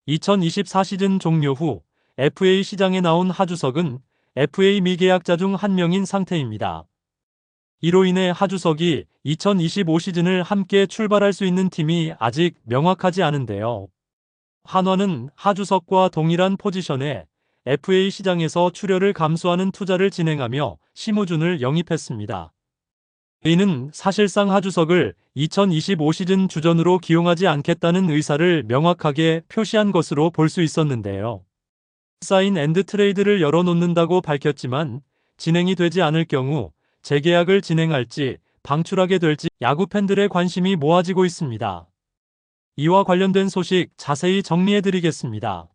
2024 시즌 종료 후 FA 시장에 나온 하주석은 FA 미계약자 중 한 명인 상태입니다. 이로 인해 하주석이 2025 시즌을 함께 출발할 수 있는 팀이 아직 명확하지 않은데요. 한화는 하주석과 동일한 포지션에 FA 시장에서 출혈을 감수하는 투자를 진행하며 심우준을 영입했습니다. 이는 사실상 하주석을 2025 시즌 주전으로 기용하지 않겠다는 의사를 명확하게 표시한 것으로 볼 수 있었는데요. 사인 앤드 트레이드를 열어놓는다고 밝혔지만 진행이 되지 않을 경우 재계약을 진행할지 방출하게 될지 야구 팬들의 관심이 모아지고 있습니다. 이와 관련된 소식 자세히 정리해드리겠습니다.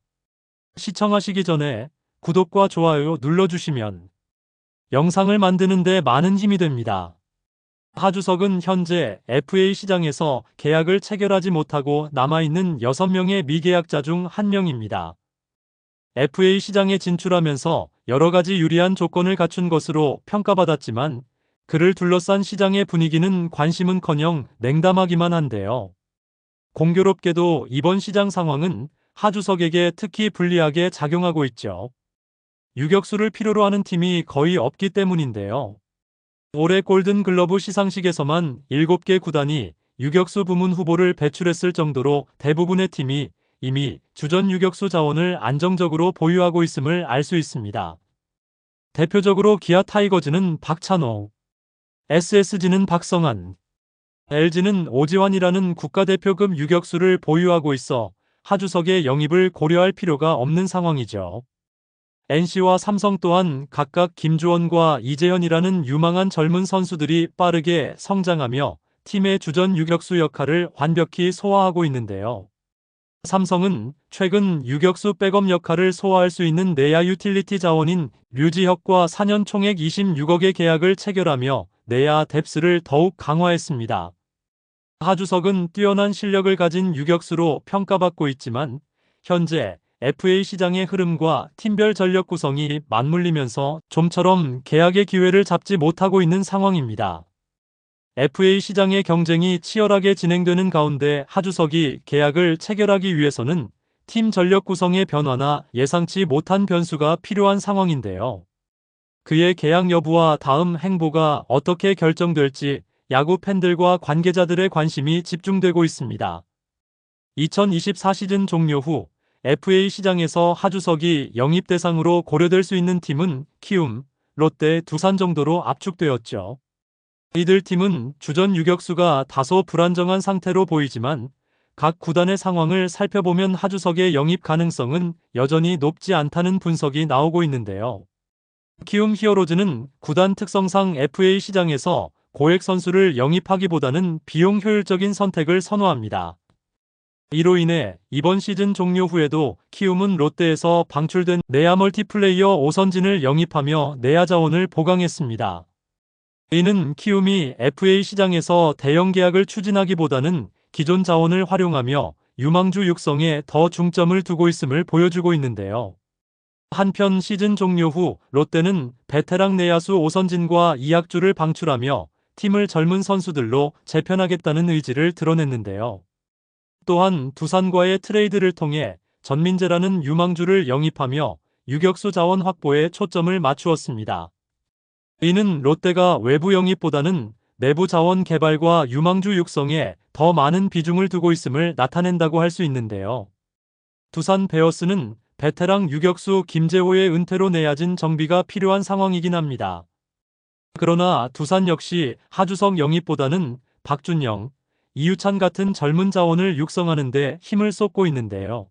시청하시기 전에 구독과 좋아요 눌러주시면 영상을 만드는 데 많은 힘이 됩니다. 하주석은 현재 FA 시장에서 계약을 체결하지 못하고 남아있는 6명의 미계약자 중 한 명입니다. FA 시장에 진출하면서 여러가지 유리한 조건을 갖춘 것으로 평가받았지만 그를 둘러싼 시장의 분위기는 관심은커녕 냉담하기만 한데요. 공교롭게도 이번 시장 상황은 하주석에게 특히 불리하게 작용하고 있죠. 유격수를 필요로 하는 팀이 거의 없기 때문인데요. 올해 골든글러브 시상식에서만 7개 구단이 유격수 부문 후보를 배출했을 정도로 대부분의 팀이 이미 주전 유격수 자원을 안정적으로 보유하고 있음을 알 수 있습니다. 대표적으로 기아 타이거즈는 박찬호, SSG는 박성환, LG는 오지환이라는 국가대표급 유격수를 보유하고 있어 하주석의 영입을 고려할 필요가 없는 상황이죠. NC와 삼성 또한 각각 김주원과 이재현이라는 유망한 젊은 선수들이 빠르게 성장하며 팀의 주전 유격수 역할을 완벽히 소화하고 있는데요. 삼성은 최근 유격수 백업 역할을 소화할 수 있는 내야 유틸리티 자원인 류지혁과 4년 총액 26억의 계약을 체결하며 내야 뎁스를 더욱 강화했습니다. 하주석은 뛰어난 실력을 가진 유격수로 평가받고 있지만 현재 FA 시장의 흐름과 팀별 전력 구성이 맞물리면서 좀처럼 계약의 기회를 잡지 못하고 있는 상황입니다. FA 시장의 경쟁이 치열하게 진행되는 가운데 하주석이 계약을 체결하기 위해서는 팀 전력 구성의 변화나 예상치 못한 변수가 필요한 상황인데요. 그의 계약 여부와 다음 행보가 어떻게 결정될지 야구 팬들과 관계자들의 관심이 집중되고 있습니다. 2024 시즌 종료 후 FA 시장에서 하주석이 영입 대상으로 고려될 수 있는 팀은 키움, 롯데, 두산 정도로 압축되었죠. 이들 팀은 주전 유격수가 다소 불안정한 상태로 보이지만 각 구단의 상황을 살펴보면 하주석의 영입 가능성은 여전히 높지 않다는 분석이 나오고 있는데요. 키움 히어로즈는 구단 특성상 FA 시장에서 고액 선수를 영입하기보다는 비용 효율적인 선택을 선호합니다. 이로 인해 이번 시즌 종료 후에도 키움은 롯데에서 방출된 내야 멀티플레이어 오선진을 영입하며 내야 자원을 보강했습니다. 이는 키움이 FA 시장에서 대형 계약을 추진하기보다는 기존 자원을 활용하며 유망주 육성에 더 중점을 두고 있음을 보여주고 있는데요. 한편 시즌 종료 후 롯데는 베테랑 내야수 오선진과 이학주를 방출하며 팀을 젊은 선수들로 재편하겠다는 의지를 드러냈는데요. 또한 두산과의 트레이드를 통해 전민재라는 유망주를 영입하며 유격수 자원 확보에 초점을 맞추었습니다. 이는 롯데가 외부 영입보다는 내부 자원 개발과 유망주 육성에 더 많은 비중을 두고 있음을 나타낸다고 할 수 있는데요. 두산 베어스는 베테랑 유격수 김재호의 은퇴로 내야진 정비가 필요한 상황이긴 합니다. 그러나 두산 역시 하주석 영입보다는 박준영, 이유찬 같은 젊은 자원을 육성하는 데 힘을 쏟고 있는데요.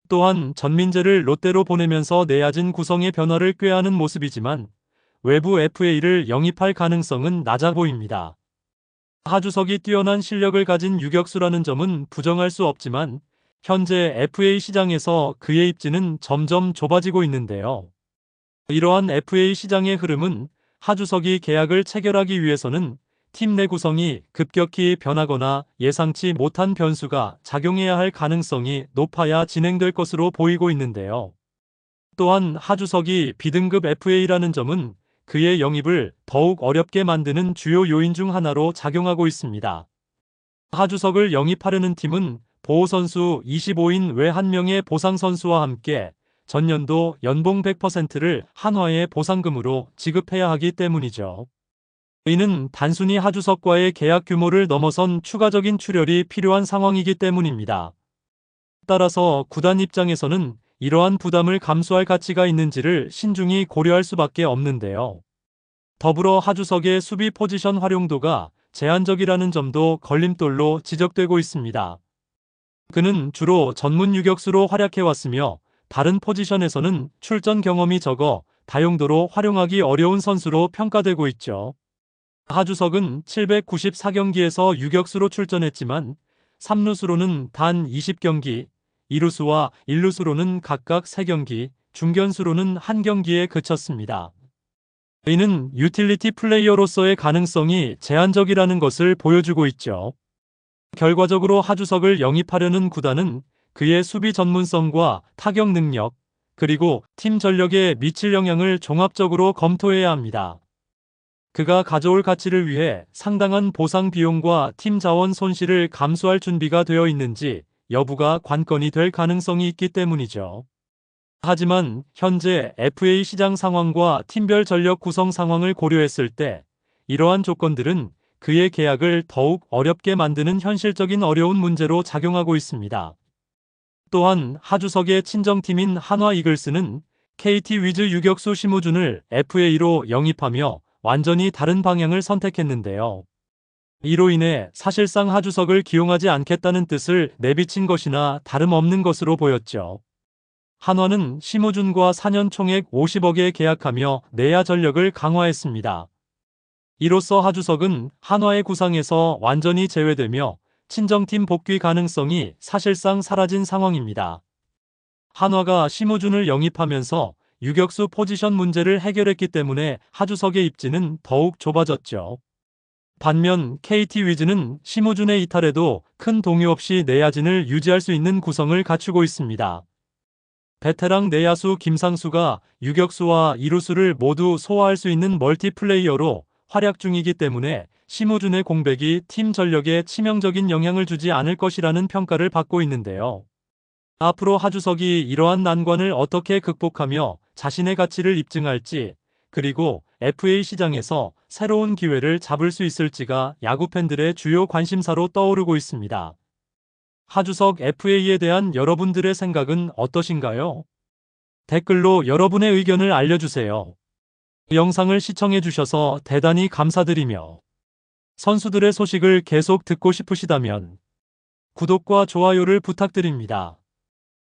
또한 전민재를 롯데로 보내면서 내야진 구성의 변화를 꾀하는 모습이지만 외부 FA를 영입할 가능성은 낮아 보입니다. 하주석이 뛰어난 실력을 가진 유격수라는 점은 부정할 수 없지만 현재 FA 시장에서 그의 입지는 점점 좁아지고 있는데요. 이러한 FA 시장의 흐름은 하주석이 계약을 체결하기 위해서는 팀 내 구성이 급격히 변하거나 예상치 못한 변수가 작용해야 할 가능성이 높아야 진행될 것으로 보이고 있는데요. 또한 하주석이 B등급 FA라는 점은 그의 영입을 더욱 어렵게 만드는 주요 요인 중 하나로 작용하고 있습니다. 하주석을 영입하려는 팀은 보호선수 25인 외 1명의 보상선수와 함께 전년도 연봉 100%를 한화의 보상금으로 지급해야 하기 때문이죠. 이는 단순히 하주석과의 계약 규모를 넘어선 추가적인 출혈이 필요한 상황이기 때문입니다. 따라서 구단 입장에서는 이러한 부담을 감수할 가치가 있는지를 신중히 고려할 수밖에 없는데요. 더불어 하주석의 수비 포지션 활용도가 제한적이라는 점도 걸림돌로 지적되고 있습니다. 그는 주로 전문 유격수로 활약해왔으며 다른 포지션에서는 출전 경험이 적어 다용도로 활용하기 어려운 선수로 평가되고 있죠. 하주석은 794경기에서 유격수로 출전했지만 3루수로는 단 20경기, 2루수와 1루수로는 각각 3경기, 중견수로는 1경기에 그쳤습니다. 이는 유틸리티 플레이어로서의 가능성이 제한적이라는 것을 보여주고 있죠. 결과적으로 하주석을 영입하려는 구단은 그의 수비 전문성과 타격 능력, 그리고 팀 전력에 미칠 영향을 종합적으로 검토해야 합니다. 그가 가져올 가치를 위해 상당한 보상 비용과 팀 자원 손실을 감수할 준비가 되어 있는지 여부가 관건이 될 가능성이 있기 때문이죠. 하지만 현재 FA 시장 상황과 팀별 전력 구성 상황을 고려했을 때 이러한 조건들은 그의 계약을 더욱 어렵게 만드는 현실적인 어려운 문제로 작용하고 있습니다. 또한 하주석의 친정팀인 한화 이글스는 KT 위즈 유격수 심우준을 FA로 영입하며 완전히 다른 방향을 선택했는데요. 이로 인해 사실상 하주석을 기용하지 않겠다는 뜻을 내비친 것이나 다름없는 것으로 보였죠. 한화는 심우준과 4년 총액 50억에 계약하며 내야 전력을 강화했습니다. 이로써 하주석은 한화의 구상에서 완전히 제외되며 친정팀 복귀 가능성이 사실상 사라진 상황입니다. 한화가 심우준을 영입하면서 유격수 포지션 문제를 해결했기 때문에 하주석의 입지는 더욱 좁아졌죠. 반면 KT 위즈는 심우준의 이탈에도 큰 동요 없이 내야진을 유지할 수 있는 구성을 갖추고 있습니다. 베테랑 내야수 김상수가 유격수와 이루수를 모두 소화할 수 있는 멀티플레이어로 활약 중이기 때문에 심우준의 공백이 팀 전력에 치명적인 영향을 주지 않을 것이라는 평가를 받고 있는데요. 앞으로 하주석이 이러한 난관을 어떻게 극복하며 자신의 가치를 입증할지, 그리고 FA 시장에서 새로운 기회를 잡을 수 있을지가 야구 팬들의 주요 관심사로 떠오르고 있습니다. 하주석 FA에 대한 여러분들의 생각은 어떠신가요? 댓글로 여러분의 의견을 알려주세요. 영상을 시청해주셔서 대단히 감사드리며 선수들의 소식을 계속 듣고 싶으시다면 구독과 좋아요를 부탁드립니다.